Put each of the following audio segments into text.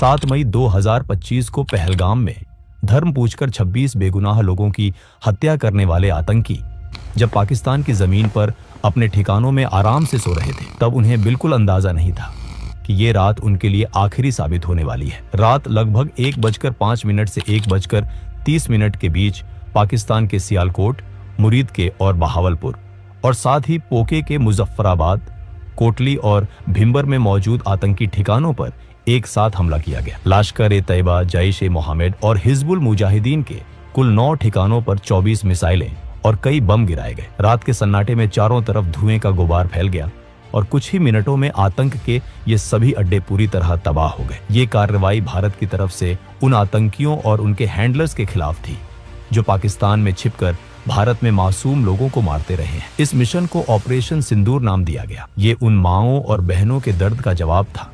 7 मई 2025 को पहलगाम में धर्म पूछकर 26 बेगुनाह लोगों की हत्या करने वाले आतंकी जब पाकिस्तान की जमीन पर अपने ठिकानों में आराम से सो रहे थे, तब उन्हें बिल्कुल अंदाजा नहीं था कि ये रात उनके लिए आखिरी साबित होने वाली है। रात लगभग 1:05 से 1:30 के बीच पाकिस्तान के सियालकोट, मुरीद के और बहावलपुर और साथ ही पोके के मुजफ्फराबाद, कोटली और भिंबर में मौजूद आतंकी ठिकानों पर एक साथ हमला किया गया। लश्कर-ए-तैयबा, जैश-ए-मोहम्मद और हिजबुल मुजाहिदीन के कुल 9 ठिकानों पर 24 मिसाइलें और कई बम गिराए गए। रात के सन्नाटे में चारों तरफ धुएं का गुबार फैल गया और कुछ ही मिनटों में आतंक के ये सभी अड्डे पूरी तरह तबाह हो गए। ये कार्रवाई भारत की तरफ से उन आतंकियों और उनके हैंडलर्स के खिलाफ थी जो पाकिस्तान में छिपकर भारत में मासूम लोगों को मारते रहे हैं। इस मिशन को ऑपरेशन सिंदूर नाम दिया गया। ये उन माओं और बहनों के दर्द का जवाब था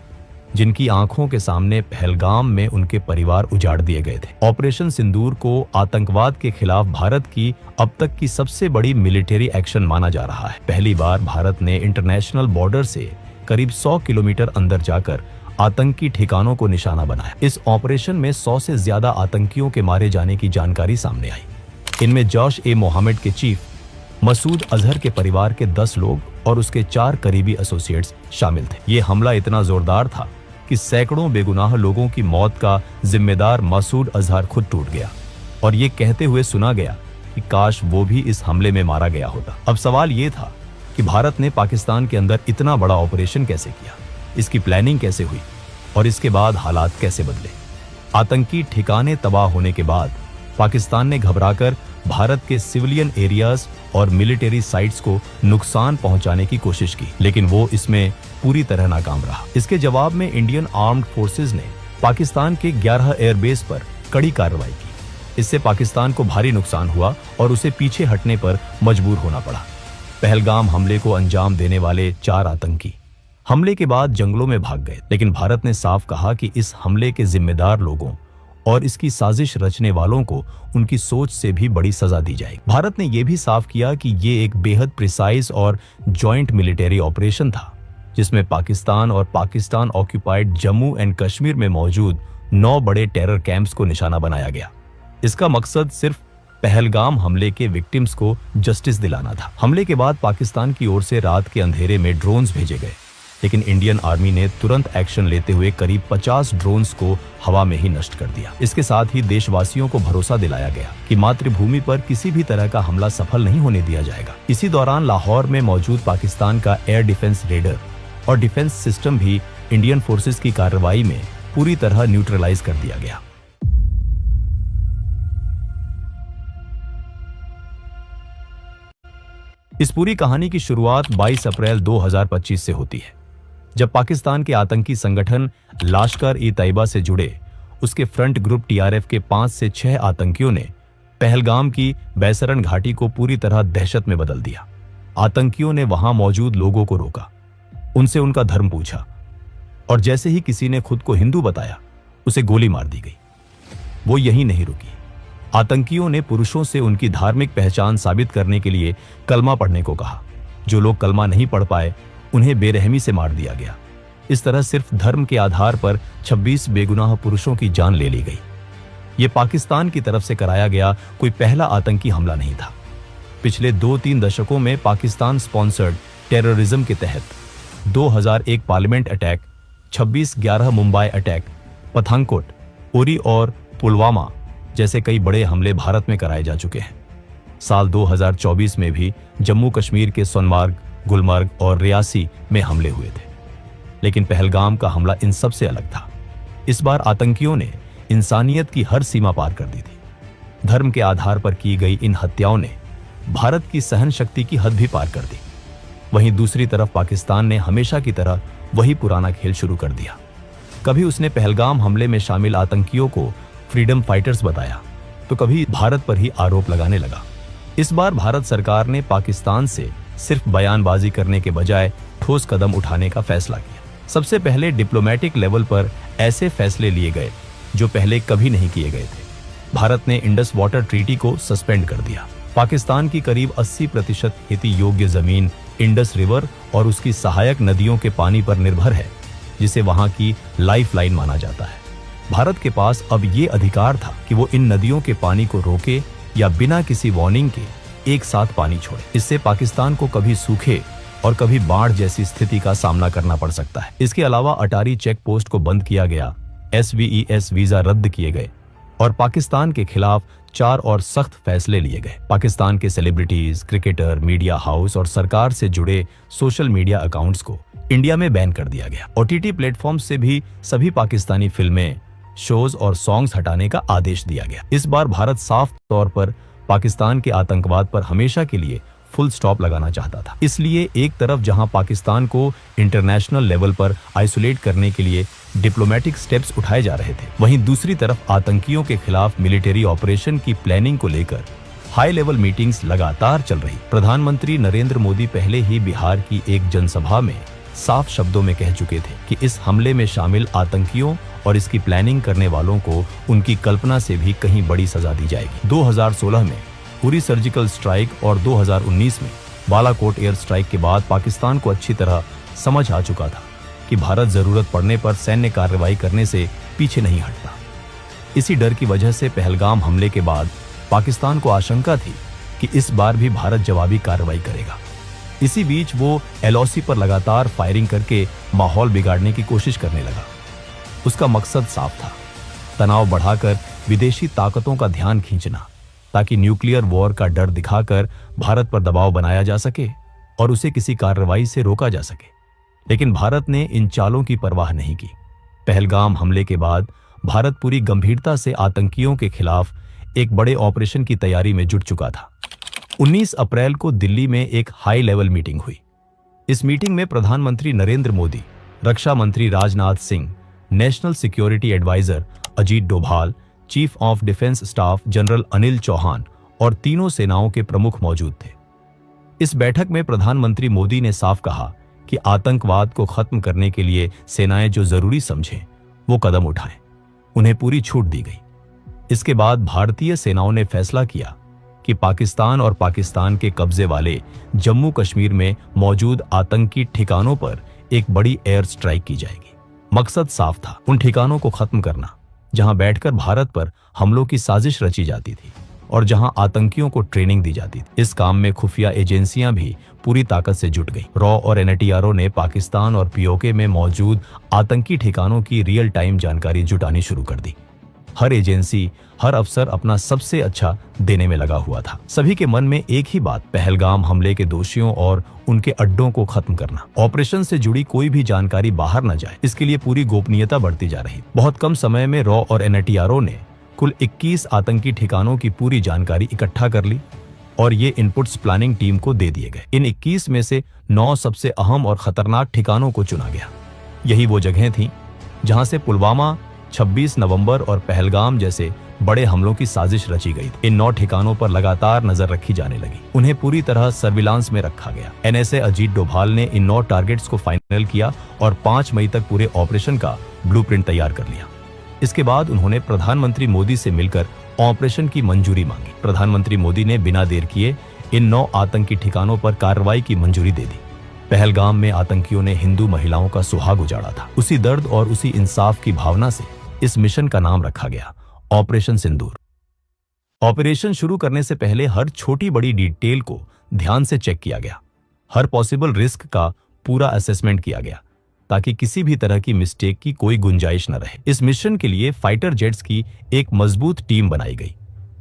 जिनकी आंखों के सामने पहलगाम में उनके परिवार उजाड़ दिए गए थे। ऑपरेशन सिंदूर को आतंकवाद के खिलाफ भारत की अब तक की सबसे बड़ी मिलिट्री एक्शन माना जा रहा है। पहली बार भारत ने इंटरनेशनल बॉर्डर से करीब 100 किलोमीटर अंदर जाकर आतंकी ठिकानों को निशाना बनाया। इस ऑपरेशन में 100 से ज्यादा आतंकियों के मारे जाने की जानकारी सामने आई। इनमें जैश-ए-मोहम्मद के चीफ मसूद अजहर के परिवार के 10 लोग और उसके 4 करीबी एसोसिएट्स शामिल थे। ये हमला इतना जोरदार था कि सैकड़ों बेगुनाह लोगों की मौत का जिम्मेदार मसूद अजहर खुद टूट गया और ये कहते हुए सुना गया कि काश वो भी इस हमले में मारा गया होता। अब सवाल ये था कि भारत ने पाकिस्तान के अंदर इतना बड़ा ऑपरेशन कैसे किया, इसकी प्लानिंग कैसे हुई और इसके बाद हालात कैसे बदले। आतंकी ठिकाने तबाह होने के बाद पाकिस्तान ने घबराकर भारत के सिविलियन एरियाज और मिलिट्री साइट्स को नुकसान पहुंचाने की कोशिश की, लेकिन वो इसमें पूरी तरह नाकाम रहा। इसके जवाब में इंडियन आर्म्ड फोर्सेज ने पाकिस्तान के 11 एयरबेस पर कड़ी कार्रवाई की। इससे पाकिस्तान को भारी नुकसान हुआ और उसे पीछे हटने पर मजबूर होना पड़ा। पहलगाम हमले को अंजाम देने वाले 4 आतंकी हमले के बाद जंगलों में भाग गए, लेकिन भारत ने साफ कहा कि इस हमले के जिम्मेदार लोगों और इसकी साजिश रचने वालों को उनकी सोच से भी बड़ी सजा दी जाएगी। भारत ने यह भी साफ किया कि ये एक बेहद प्रिसाइज और जॉइंट मिलिट्री ऑपरेशन था जिसमें पाकिस्तान और पाकिस्तान ऑक्यूपाइड जम्मू एंड कश्मीर में मौजूद 9 बड़े टेरर कैंप्स को निशाना बनाया गया। इसका मकसद सिर्फ पहलगाम हमले के विक्टिम्स को जस्टिस दिलाना था। हमले के बाद पाकिस्तान की ओर से रात के अंधेरे में ड्रोन्स भेजे गए, लेकिन इंडियन आर्मी ने तुरंत एक्शन लेते हुए करीब 50 ड्रोन्स को हवा में ही नष्ट कर दिया। इसके साथ ही देशवासियों को भरोसा दिलाया गया कि मातृभूमि पर किसी भी तरह का हमला सफल नहीं होने दिया जाएगा। इसी दौरान लाहौर में मौजूद पाकिस्तान का एयर डिफेंस रेडर और डिफेंस सिस्टम भी इंडियन फोर्सेस की कार्रवाई में पूरी तरह न्यूट्रलाइज कर दिया गया। इस पूरी कहानी की शुरुआत 22 अप्रैल 2025 से होती है, जब पाकिस्तान के आतंकी संगठन लश्कर-ए-तैयबा से जुड़े उसके फ्रंट ग्रुप टीआरएफ के 5 से 6 आतंकियों ने पहलगाम की बैसरन घाटी को पूरी तरह दहशत में बदल दिया। आतंकियों ने वहां मौजूद लोगों को रोका, उनसे उनका धर्म पूछा और जैसे ही किसी ने खुद को हिंदू बताया, उसे गोली मार दी गई। वो यहीं नहीं रुकी। आतंकियों ने पुरुषों से उनकी धार्मिक पहचान साबित करने के लिए कलमा पढ़ने को कहा। जो लोग कलमा नहीं पढ़ पाए, उन्हें बेरहमी से मार दिया गया। इस तरह सिर्फ धर्म के आधार पर 26 बेगुनाह पुरुषों की जान ले ली गई। ये पाकिस्तान की तरफ से कराया गया कोई पहला आतंकी हमला नहीं था। पिछले 2-3 दशकों में पाकिस्तान स्पॉन्सर्ड टेररिज्म के तहत 2001 parliament attack, 26/11 Mumbai attack, Pathankot, Uri और पुलवामा जैसे कई बड़े हमले भारत में कराए जा चुके हैं। साल 2024 में भी जम्मू कश्मीर के सोनमार्ग, गुलमर्ग और रियासी में हमले हुए थे, लेकिन पहलगाम का हमला इन सब से अलग था। इस बार आतंकियों ने इंसानियत की हर सीमा पार कर दी थी। धर्म के आधार पर की गई इन हत्याओं ने भारत की सहन शक्ति की हद भी पार कर दी। वहीं दूसरी तरफ पाकिस्तान ने हमेशा की तरह वही पुराना खेल शुरू कर दिया। कभी उसने पहलगाम हमले में शामिल आतंकियों को फ्रीडम फाइटर्स बताया, तो कभी भारत पर ही आरोप लगाने लगा। इस बार भारत सरकार ने पाकिस्तान से सिर्फ बयानबाजी करने के बजाय ठोस कदम उठाने का फैसला किया। सबसे पहले डिप्लोमेटिक लेवल पर ऐसे फैसले लिए गए जो पहले कभी नहीं किए गए थे। भारत ने इंडस वाटर ट्रीटी को सस्पेंड कर दिया। पाकिस्तान की करीब 80% खेती योग्य जमीन इंडस रिवर और उसकी सहायक नदियों के पानी पर निर्भर है, जिसे वहां की लाइफलाइन माना जाता है। भारत के पास अब ये अधिकार था कि वो इन नदियों के पानी को रोके या बिना किसी वार्निंग के एक साथ पानी छोड़े। इससे पाकिस्तान को कभी सूखे और कभी बाढ़ जैसी स्थिति का सामना करना पड़ सकता है। इसके अलावा अटारी चेक पोस्ट को बंद किया गया, SVES वीजा रद्द किए गए और पाकिस्तान के खिलाफ 4 और सख्त फैसले लिए गए। पाकिस्तान के सेलिब्रिटीज, क्रिकेटर, मीडिया हाउस और सरकार से जुड़े सोशल मीडिया अकाउंट्स को इंडिया में बैन कर दिया गया। OTT प्लेटफॉर्म से भी सभी पाकिस्तानी फिल्में, शोज और सॉन्ग्स हटाने का आदेश दिया गया। इस बार भारत साफ तौर पर पाकिस्तान के आतंकवाद पर हमेशा के लिए फुल स्टॉप लगाना चाहता था। इसलिए एक तरफ जहां पाकिस्तान को इंटरनेशनल लेवल पर आइसोलेट करने के लिए डिप्लोमेटिक स्टेप्स उठाए जा रहे थे, वहीं दूसरी तरफ आतंकियों के खिलाफ मिलिट्री ऑपरेशन की प्लानिंग को लेकर हाई लेवल मीटिंग्स लगातार चल रही। प्रधानमंत्री नरेंद्र मोदी पहले ही बिहार की एक जनसभा में साफ शब्दों में कह चुके थे कि इस हमले में शामिल आतंकियों और इसकी प्लानिंग करने वालों को उनकी कल्पना से भी कहीं बड़ी सजा दी जाएगी। 2016 में उरी सर्जिकल स्ट्राइक और 2019 में बालाकोट एयर स्ट्राइक के बाद पाकिस्तान को अच्छी तरह समझ आ चुका था कि भारत जरूरत पड़ने पर सैन्य कार्रवाई करने से पीछे नहीं हटता। इसी डर की वजह से पहलगाम हमले के बाद पाकिस्तान को आशंका थी कि इस बार भी भारत जवाबी कार्रवाई करेगा। इसी बीच वो LOC पर लगातार फायरिंग करके माहौल बिगाड़ने की कोशिश करने लगा। उसका मकसद साफ था, तनाव बढ़ाकर विदेशी ताकतों का ध्यान खींचना, ताकि न्यूक्लियर वॉर का डर दिखाकर भारत पर दबाव बनाया जा सके और उसे किसी कार्रवाई से रोका जा सके। लेकिन भारत ने इन चालों की परवाह नहीं की। पहलगाम हमले के बाद भारत पूरी गंभीरता से आतंकियों के खिलाफ एक बड़े ऑपरेशन की तैयारी में जुट चुका था। 19 अप्रैल को दिल्ली में एक हाई लेवल मीटिंग हुई। इस मीटिंग में प्रधानमंत्री नरेंद्र मोदी, रक्षा मंत्री Rajnath Singh, national security adviser Ajit Doval, chief of defence staff general Anil Chauhan और तीनों सेनाओं के प्रमुख मौजूद थे। इस बैठक में प्रधानमंत्री मोदी ने साफ कहा कि आतंकवाद को खत्म करने के लिए सेनाएं जो जरूरी समझें वो कदम उठाएं। उन्हें पूरी छूट दी गई। इसके बाद भारतीय सेनाओं ने फैसला किया कि पाकिस्तान और पाकिस्तान के कब्जे वाले जम्मू कश्मीर में मौजूद आतंकी ठिकानों पर एक बड़ी एयर स्ट्राइक की जाएगी। मकसद साफ था, उन ठिकानों को खत्म करना जहां बैठकर भारत पर हमलों की साजिश रची जाती थी और जहां आतंकियों को ट्रेनिंग दी जाती थी। इस काम में खुफिया एजेंसियां भी पूरी ताकत से जुट गई। रॉ और NTRO ने पाकिस्तान और POK में मौजूद आतंकी ठिकानों की रियल टाइम जानकारी जुटानी शुरू कर दी। हर एजेंसी, हर अफसर अपना सबसे अच्छा देने में लगा हुआ था। सभी के मन में एक ही बात, पहलगाम हमले के दोषियों और उनके अड्डों को खत्म करना। ऑपरेशन से जुड़ी कोई भी जानकारी बाहर न जाए, इसके लिए पूरी गोपनीयता बढ़ती जा रही। बहुत कम समय में रॉ और NTRO ने कुल 21 आतंकी ठिकानों की पूरी जानकारी इकट्ठा कर ली और ये इनपुट्स प्लानिंग टीम को दे दिए गए। इन 21 में से 9 सबसे अहम और खतरनाक ठिकानों को चुना गया। यही वो जगहें थीं जहां से पुलवामा, 26 नवंबर और पहलगाम जैसे बड़े हमलों की साजिश रची गई थी। इन 9 ठिकानों पर लगातार नजर रखी जाने लगी। उन्हें पूरी तरह सर्विलांस में रखा गया। NSA अजीत डोभाल ने इन 9 टारगेट्स को फाइनल किया और 5 मई तक पूरे ऑपरेशन का ब्लूप्रिंट तैयार कर लिया। इसके बाद उन्होंने प्रधानमंत्री मोदी से मिलकर ऑपरेशन की मंजूरी मांगी। प्रधानमंत्री मोदी ने बिना देर किए इन 9 आतंकी ठिकानों पर कार्रवाई की मंजूरी दे दी। पहलगाम में आतंकियों ने हिंदू महिलाओं का सुहाग उजाड़ा था। उसी दर्द और उसी इंसाफ की भावना से इस मिशन का नाम रखा गया, ऑपरेशन सिंदूर। ऑपरेशन शुरू करने से पहले हर छोटी बड़ी डिटेल को ध्यान से चेक किया गया। हर पॉसिबल रिस्क का पूरा असेसमेंट किया गया ताकि किसी भी तरह की मिस्टेक की कोई गुंजाइश न रहे। इस मिशन के लिए फाइटर जेट्स की एक मजबूत टीम बनाई गई।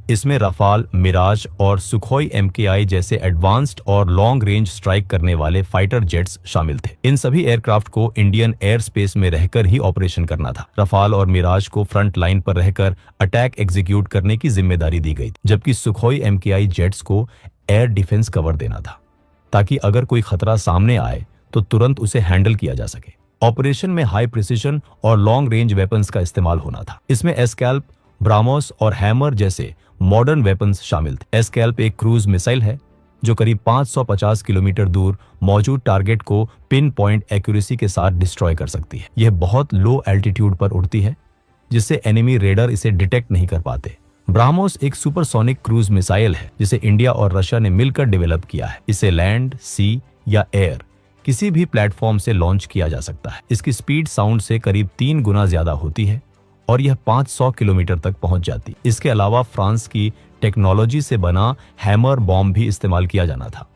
इसमें रफाल, मिराज और सुखोई MKI जैसे एडवांस्ड और लॉन्ग रेंज स्ट्राइक करने वाले फाइटर जेट्स शामिल थे। इन सभी एयरक्राफ्ट को इंडियन एयर स्पेस में रहकर ही ऑपरेशन करना था। रफाल और मिराज को फ्रंट लाइन पर रहकर अटैक एग्जीक्यूट करने की जिम्मेदारी दी गई, जबकि सुखोई MKI जेट्स को एयर डिफेंस कवर देना था ताकि अगर कोई खतरा सामने आए तो तुरंत उसे हैंडल किया जा सके। ऑपरेशन में हाई प्रिसिशन और लॉन्ग रेंज वेपन्स का इस्तेमाल होना था। इसमें एस्कैल्प, ब्राह्मोस और हैमर जैसे मॉडर्न वेपन्स शामिल थे। एस्कैल्प एक क्रूज मिसाइल है जो करीब 550 किलोमीटर दूर मौजूद टारगेट को पिन पॉइंट एक्यूरेसी के साथ डिस्ट्रॉय कर सकती है। यह बहुत लो एल्टीट्यूड पर उड़ती है जिससे एनिमी रेडर इसे डिटेक्ट नहीं कर पाते। ब्राह्मोस एक सुपरसोनिक क्रूज मिसाइल है जिसे इंडिया और रशिया ने मिलकर डेवलप किया है। इसे लैंड, सी या एयर किसी भी प्लेटफॉर्म से लॉन्च किया जा सकता है। इसकी स्पीड साउंड से करीब 3 गुना ज्यादा होती है और यह 500 किलोमीटर तक पहुंच जाती। इसके अलावा फ्रांस की टेक्नोलॉजी से बना हैमर बॉम्ब भी इस्तेमाल किया जाना था।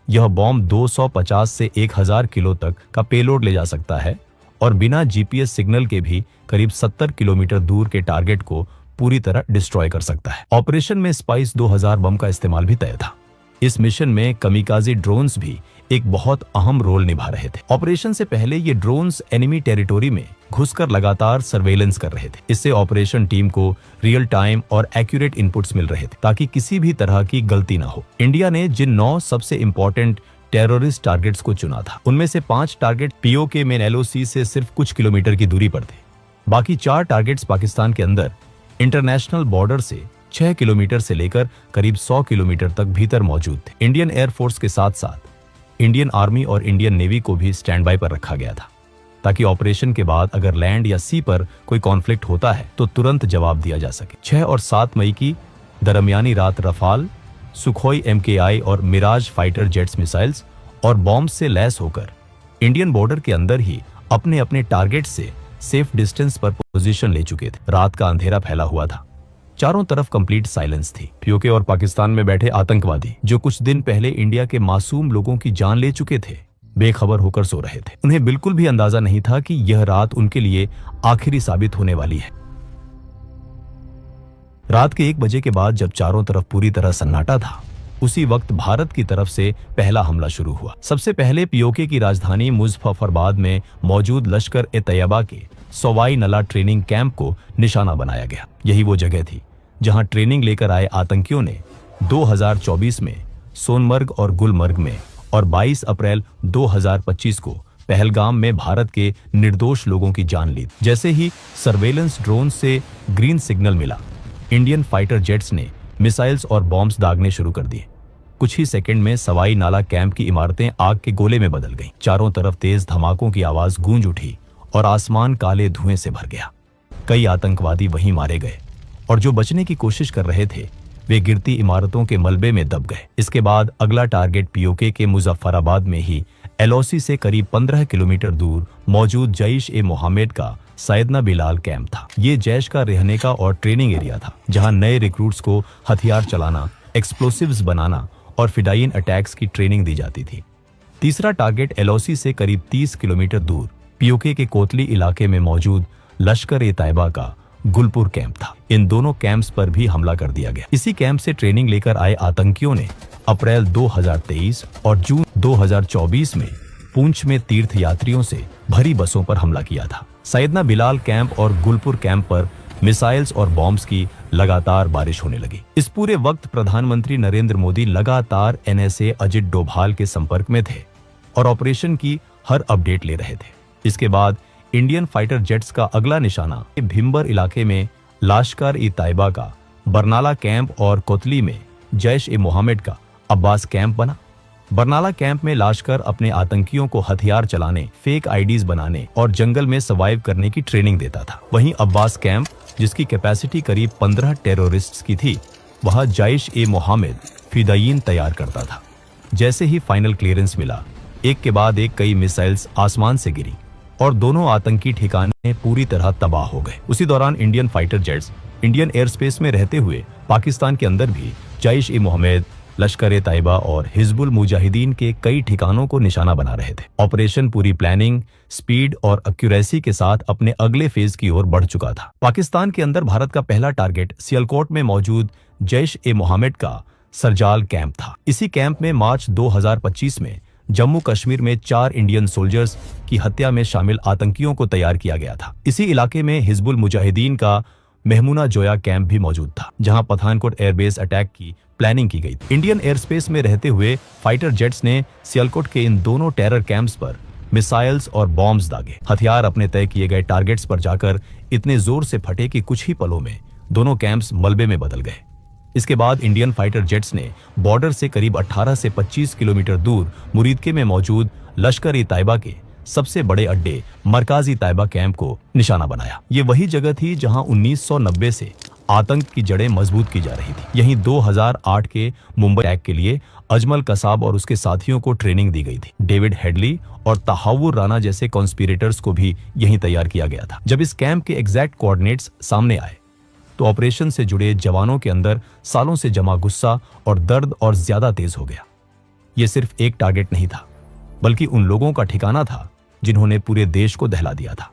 यह बॉम्ब 250 से 1000 किलो तक का पेलोड ले जा सकता है और बिना जीपीएस सिग्नल के भी करीब 70 किलोमीटर दूर के टारगेट को पूरी तरह डिस्ट्रॉय कर सकता है। ऑपरेशन में स्पाइस 2000 बम का इस्तेमाल भी तय था। इस मिशन में कमिकाज़ी ड्रोन्स भी एक बहुत अहम रोल निभा रहे थे। ऑपरेशन से पहले ये ड्रोन्स एनिमी टेरिटोरी में घुसकर लगातार सर्वेलेंस कर रहे थे। इससे ऑपरेशन टीम को रियल टाइम और एक्यूरेट इनपुट्स मिल रहे थे ताकि किसी भी तरह की गलती ना हो। इंडिया ने जिन 9 सबसे इंपॉर्टेंट टेररिस्ट टारगेट्स को चुना था, उनमें से 5 टारगेट पीओके मेन एलओसी से सिर्फ कुछ किलोमीटर की दूरी पर थे। बाकी 4 टारगेट्स पाकिस्तान के अंदर इंटरनेशनल बॉर्डर से 6 किलोमीटर से लेकर करीब 100 किलोमीटर तक भीतर मौजूद थे। इंडियन एयरफोर्स के साथ साथ इंडियन आर्मी और इंडियन नेवी को भी स्टैंड बाय पर रखा गया था ताकि ऑपरेशन के बाद अगर लैंड या सी पर कोई कॉन्फ्लिक्ट होता है तो तुरंत जवाब दिया जा सके। 6 और 7 मई की दरमियानी रात रफाल, सुखोई MKI और मिराज फाइटर जेट्स मिसाइल्स और बॉम्ब से लैस होकर इंडियन बॉर्डर के अंदर ही अपने अपने टारगेट से सेफ डिस्टेंस पर पोजीशन ले चुके थे। रात का अंधेरा फैला हुआ था, चारों तरफ कंप्लीट साइलेंस थी। पीओके और पाकिस्तान में बैठे आतंकवादी जो कुछ दिन पहले इंडिया के मासूम लोगों की जान ले चुके थे, बेखबर होकर सो रहे थे। उन्हें बिल्कुल भी अंदाजा नहीं था कि यह रात उनके लिए आखिरी साबित होने वाली है। रात के 1 बजे के बाद जब चारों तरफ पूरी तरह सन्नाटा था, उसी वक्त भारत की तरफ से पहला हमला शुरू हुआ। सबसे पहले पीओके की राजधानी मुजफ्फराबाद में मौजूद लश्कर-ए-तैयबा के सवाई नला ट्रेनिंग कैंप को निशाना बनाया गया। यही वो जगह थी जहां ट्रेनिंग लेकर आए आतंकियों ने 2024 में सोनमर्ग और गुलमर्ग में और 22 अप्रैल 2025 को पहलगाम में भारत के निर्दोष लोगों की जान ली। जैसे ही सर्वेलेंस ड्रोन से ग्रीन सिग्नल मिला, इंडियन फाइटर जेट्स ने मिसाइल्स और बॉम्ब्स दागने शुरू कर दिए। कुछ ही सेकंड में सवाई नाला कैंप की इमारतें आग के गोले में बदल गईं। चारों तरफ तेज धमाकों की आवाज गूंज उठी और आसमान काले धुएं से भर गया। कई आतंकवादी वहीं मारे गए और जो बचने की कोशिश कर रहे थे वे गिरती इमारतों के मलबे में दब गए। इसके बाद अगला टारगेट पीओके के मुजफ्फराबाद में ही एलओसी से करीब 15 किलोमीटर दूर मौजूद जैश-ए-मोहम्मद का सैयदना बिलाल कैंप था। ये जैश का रहने का और ट्रेनिंग एरिया था जहां नए रिक्रूट्स को हथियार चलाना, एक्सप्लोसिव्स बनाना और फिडाइन अटैक्स की ट्रेनिंग दी जाती थी। तीसरा टारगेट एलओसी से करीब 30 किलोमीटर दूर पीओके के कोतली इलाके में मौजूद लश्कर-ए-तैयबा का गुलपुर कैंप था। इन दोनों कैंप्स पर भी हमला कर दिया गया। इसी कैंप से ट्रेनिंग लेकर आए आतंकियों ने अप्रैल 2023 और जून 2024 में पुंछ में तीर्थ यात्रियों से भरी बसों पर हमला किया था। सैयदना बिलाल कैंप और गुलपुर कैंप पर मिसाइल्स और बॉम्ब्स की लगातार बारिश होने लगी। इस पूरे वक्त प्रधानमंत्री नरेंद्र मोदी लगातार NSA अजित डोभाल के संपर्क में थे और ऑपरेशन की हर अपडेट ले रहे थे। इसके बाद इंडियन फाइटर जेट्स का अगला निशाना भिम्बर इलाके में लश्कर-ए-तैयबा का बरनाला कैंप और कोतली में जैश-ए-मोहम्मद का अब्बास कैंप बना। बरनाला कैंप में लश्कर अपने आतंकियों को हथियार चलाने, फेक आईडीज बनाने और जंगल में सर्वाइव करने की ट्रेनिंग देता था। वहीं अब्बास कैंप, जिसकी कैपेसिटी करीब 15 टेररिस्ट्स की थी, वहां जैश-ए-मोहम्मद फिदायीन तैयार करता था। जैसे ही फाइनल क्लियरेंस मिला, एक के बाद एक कई मिसाइल्स आसमान से गिरी और दोनों आतंकी ठिकाने पूरी तरह तबाह हो गए। उसी दौरान Indian fighter jets Indian air space में रहते हुए पाकिस्तान के अंदर भी जैश-ए-मोहम्मद, लश्कर-ए-तैयबा और हिजबुल मुजाहिदीन के कई ठिकानों को निशाना बना रहे थे। ऑपरेशन पूरी प्लानिंग, स्पीड और एक्यूरेसी के साथ अपने अगले फेज की ओर बढ़ चुका था। पाकिस्तान के अंदर भारत का पहला टारगेट सियालकोट में मौजूद जैश-ए-मोहम्मद का सरजाल कैंप था। इसी कैंप में मार्च 2025 में जम्मू कश्मीर में 4 इंडियन सोल्जर्स की हत्या में शामिल आतंकियों को तैयार किया गया था। इसी इलाके में हिजबुल मुजाहिदीन का मेहमुना जोया कैंप भी मौजूद था, जहां पठानकोट एयरबेस अटैक की प्लानिंग की गई थी। इंडियन एयर स्पेस में रहते हुए फाइटर जेट्स ने सियालकोट के इन दोनों टेरर कैंप्स पर मिसाइल्स और बॉम्ब्स दागे। हथियार अपने तय किए गए टारगेट्स पर जाकर इतने जोर से फटे कि कुछ ही पलों में दोनों कैंप्स मलबे में बदल गए। इसके बाद इंडियन फाइटर जेट्स ने बॉर्डर से करीब 18 से 25 किलोमीटर दूर मुरीदके में मौजूद लश्कर-ए-तैयबा के सबसे बड़े अड्डे मरकाज-ए-तैयबा कैंप को निशाना बनाया। ये वही जगह थी जहां 1990 से आतंक की जड़ें मजबूत की जा रही थी। यहीं 2008 के मुंबई अटैक के लिए अजमल कसाब और उसके साथियों को ट्रेनिंग दी गई थी। डेविड हेडली और तहावुर राना जैसे कॉन्स्पिरेटर्स को भी यहीं तैयार किया गया था। जब इस कैंप के एग्जैक्ट कोऑर्डिनेट्स सामने आए तो ऑपरेशन से जुड़े जवानों के अंदर सालों से जमा गुस्सा और दर्द और ज्यादा तेज हो गया। यह सिर्फ एक टारगेट नहीं था, बल्कि उन लोगों का ठिकाना था जिन्होंने पूरे देश को दहला दिया था।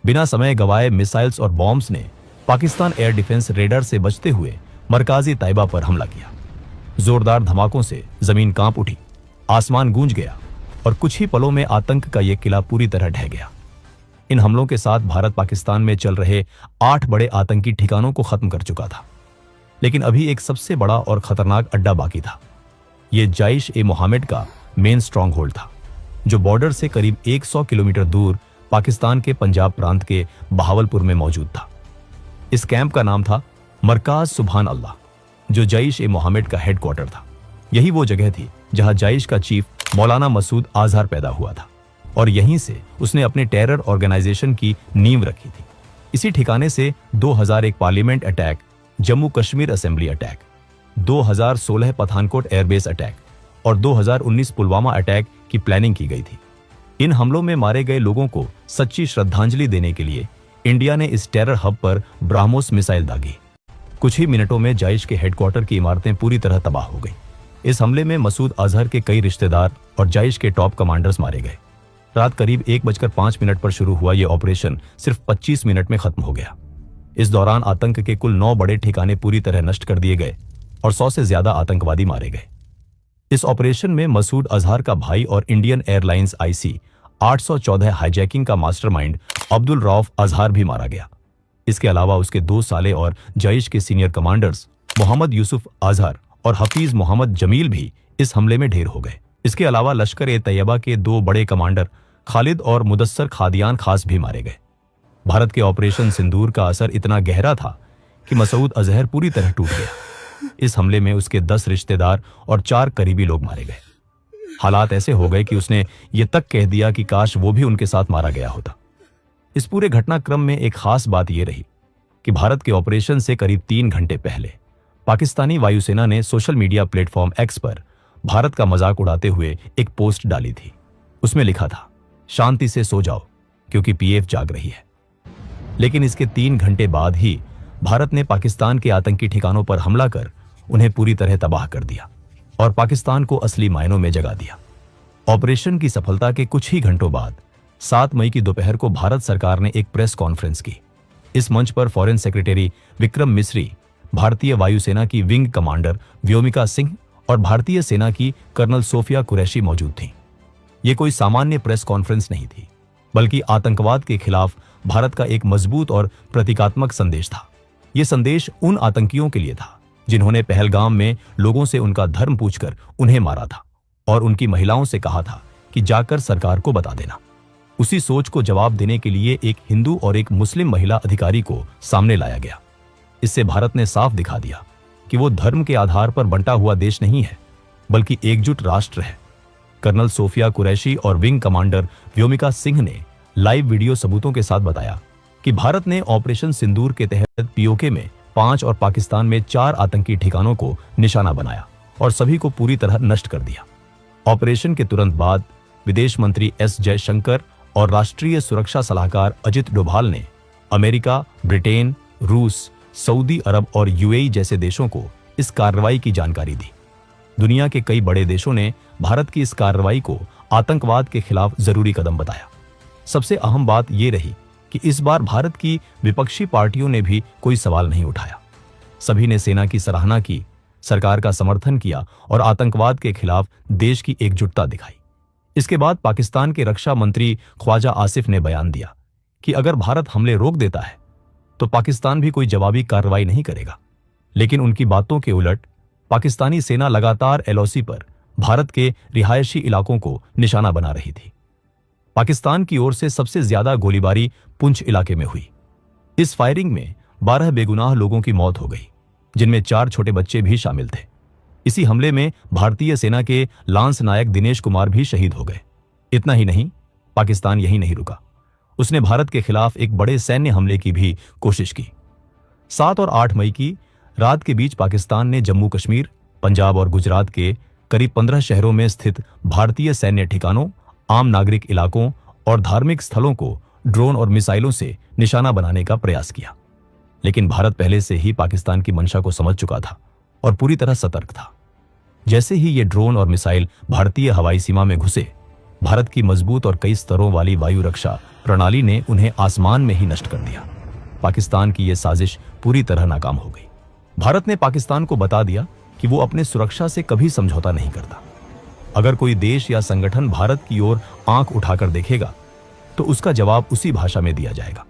बिना समय गवाए मिसाइल्स और बॉम्ब्स ने पाकिस्तान एयर डिफेंस रेडर से बचते हुए मरकाजी तैयबा पर हमला किया। जोरदार धमाकों से जमीन कांप उठी, आसमान गूंज गया और कुछ ही पलों में आतंक का यह किला पूरी तरह ढह गया। इन हमलों के साथ भारत पाकिस्तान में चल रहे 8 बड़े आतंकी ठिकानों को खत्म कर चुका था, लेकिन अभी एक सबसे बड़ा और खतरनाक अड्डा बाकी था। यह जैश-ए-मोहम्मद का मेन स्ट्रॉन्ग होल्ड था, जो बॉर्डर से करीब 100 किलोमीटर दूर पाकिस्तान के पंजाब प्रांत के बहावलपुर में मौजूद था। इस कैंप का नाम था मरकाज सुभान अल्लाह, जो जैश-ए-मोहम्मद का हेडक्वार्टर था। यही वो जगह थी जहां जैश का चीफ मौलाना मसूद अजहर पैदा हुआ था और यहीं से उसने अपने टेरर ऑर्गेनाइजेशन की नींव रखी थी। इसी ठिकाने से 2001 parliament attack, Jammu Kashmir assembly attack, 2016 Pathankot airbase attack और 2019 पुलवामा अटैक की प्लानिंग की गई थी। इन हमलों में मारे गए लोगों को सच्ची श्रद्धांजलि देने के लिए इंडिया ने इस टेरर हब पर ब्राह्मोस मिसाइल दागी। कुछ ही मिनटों में जैश के हेडक्वार्टर की इमारतें पूरी तरह तबाह हो गई। इस हमले में मसूद अजहर के कई रिश्तेदार और जैश के टॉप कमांडर्स मारे गए। रात करीब 1:05 पर शुरू हुआ यह ऑपरेशन सिर्फ 25 मिनट में खत्म हो गया। इस दौरान आतंक के कुल 9 बड़े ठिकाने पूरी तरह नष्ट कर दिए गए और 100 से ज्यादा आतंकवादी मारे गए। इस ऑपरेशन में मसूद अजहर का भाई और इंडियन एयरलाइंस IC 814 हाईजैकिंग का मास्टरमाइंड अब्दुल रऊफ अजहर भी मारा गया। इसके अलावा उसके 2 साले और जैश के सीनियर कमांडर्स मोहम्मद यूसुफ अजहर और हफीज मोहम्मद जमील भी इस हमले में ढेर हो गए। इसके अलावा लश्कर-ए-तैयबा के 2 बड़े कमांडर खालिद और मुदस्सर खादियान खास भी मारे गए। भारत के ऑपरेशन सिंदूर का असर इतना गहरा था कि मसूद अजहर पूरी तरह टूट गया। इस हमले में उसके 10 रिश्तेदार और 4 करीबी लोग मारे गए। हालात ऐसे हो गए कि उसने ये तक कह दिया कि काश वो भी उनके साथ मारा गया होता। इस पूरे घटनाक्रम में एक खास बात यह रही कि भारत के ऑपरेशन से करीब 3 घंटे पहले पाकिस्तानी वायुसेना ने सोशल मीडिया प्लेटफॉर्म X पर भारत का मजाक उड़ाते हुए एक पोस्ट डाली थी। उसमें लिखा था, शांति से सो जाओ क्योंकि PF जाग रही है। लेकिन इसके 3 घंटे बाद ही भारत ने पाकिस्तान के आतंकी ठिकानों पर हमला कर उन्हें पूरी तरह तबाह कर दिया और पाकिस्तान को असली मायनों में जगा दिया। ऑपरेशन की सफलता के कुछ ही घंटों बाद 7 मई की दोपहर को भारत सरकार ने एक प्रेस कॉन्फ्रेंस की। इस मंच पर फॉरेन सेक्रेटरी विक्रम मिस्री, भारतीय वायुसेना की विंग कमांडर व्योमिका सिंह और भारतीय सेना की कर्नल सोफिया कुरैशी मौजूद थीं। ये कोई सामान्य प्रेस कॉन्फ्रेंस नहीं थी, बल्कि आतंकवाद के खिलाफ भारत का एक मजबूत और प्रतीकात्मक संदेश था। यह संदेश उन आतंकियों के लिए था जिन्होंने पहलगाम में लोगों से उनका धर्म पूछकर उन्हें मारा था और उनकी महिलाओं से कहा था कि जाकर सरकार को बता देना। उसी सोच को जवाब देने के लिए एक हिंदू और एक मुस्लिम महिला अधिकारी को सामने लाया गया। इससे भारत ने साफ दिखा दिया कि वो धर्म के आधार पर बंटा हुआ देश नहीं है, बल्कि एकजुट राष्ट्र है। कर्नल सोफिया कुरैशी और विंग कमांडर व्योमिका सिंह ने लाइव वीडियो सबूतों के साथ बताया कि भारत ने ऑपरेशन सिंदूर के तहत POK में 5 और पाकिस्तान में 4 आतंकी ठिकानों को निशाना बनाया और सभी को पूरी तरह नष्ट कर दिया। ऑपरेशन के तुरंत बाद विदेश मंत्री S जयशंकर और राष्ट्रीय सुरक्षा सलाहकार अजित डोभाल ने अमेरिका, ब्रिटेन, रूस, सऊदी अरब और UAE जैसे देशों को इस कार्रवाई की जानकारी दी। दुनिया के कई बड़े देशों ने भारत की इस कार्रवाई को आतंकवाद के खिलाफ जरूरी कदम बताया। सबसे अहम बात यह रही कि इस बार भारत की विपक्षी पार्टियों ने भी कोई सवाल नहीं उठाया। सभी ने सेना की सराहना की, सरकार का समर्थन किया और आतंकवाद के खिलाफ देश की एकजुटता दिखाई। इसके बाद पाकिस्तान के रक्षा मंत्री ख्वाजा आसिफ ने बयान दिया कि अगर भारत हमले रोक देता है तो पाकिस्तान भी कोई जवाबी कार्रवाई नहीं करेगा। लेकिन उनकी बातों के उलट पाकिस्तानी सेना लगातार LOC पर भारत के रिहायशी इलाकों को निशाना बना रही थी। पाकिस्तान की ओर से सबसे ज्यादा गोलीबारी पुंछ इलाके में हुई। इस फायरिंग में 12 बेगुनाह लोगों की मौत हो गई, जिनमें 4 छोटे बच्चे भी शामिल थे। इसी हमले में भारतीय सेना के लांस नायक दिनेश कुमार भी शहीद हो गए। इतना ही नहीं, पाकिस्तान यहीं नहीं रुका, उसने भारत के खिलाफ एक बड़े सैन्य हमले की भी कोशिश की। 7 और 8 मई की रात के बीच पाकिस्तान ने जम्मू कश्मीर, पंजाब और गुजरात के करीब 15 शहरों में स्थित भारतीय सैन्य ठिकानों, आम नागरिक इलाकों और धार्मिक स्थलों को ड्रोन और मिसाइलों से निशाना बनाने का प्रयास किया। लेकिन भारत पहले से ही पाकिस्तान की मंशा को समझ चुका था और पूरी तरह सतर्क था। जैसे ही ये ड्रोन और मिसाइल भारतीय हवाई सीमा में घुसे, भारत की मजबूत और कई स्तरों वाली वायु रक्षा प्रणाली ने उन्हें आसमान में ही नष्ट कर दिया। पाकिस्तान की यह साजिश पूरी तरह नाकाम हो गई। भारत ने पाकिस्तान को बता दिया कि वो अपने सुरक्षा से कभी समझौता नहीं करता। अगर कोई देश या संगठन भारत की ओर आंख उठाकर देखेगा तो उसका जवाब उसी भाषा में दिया जाएगा।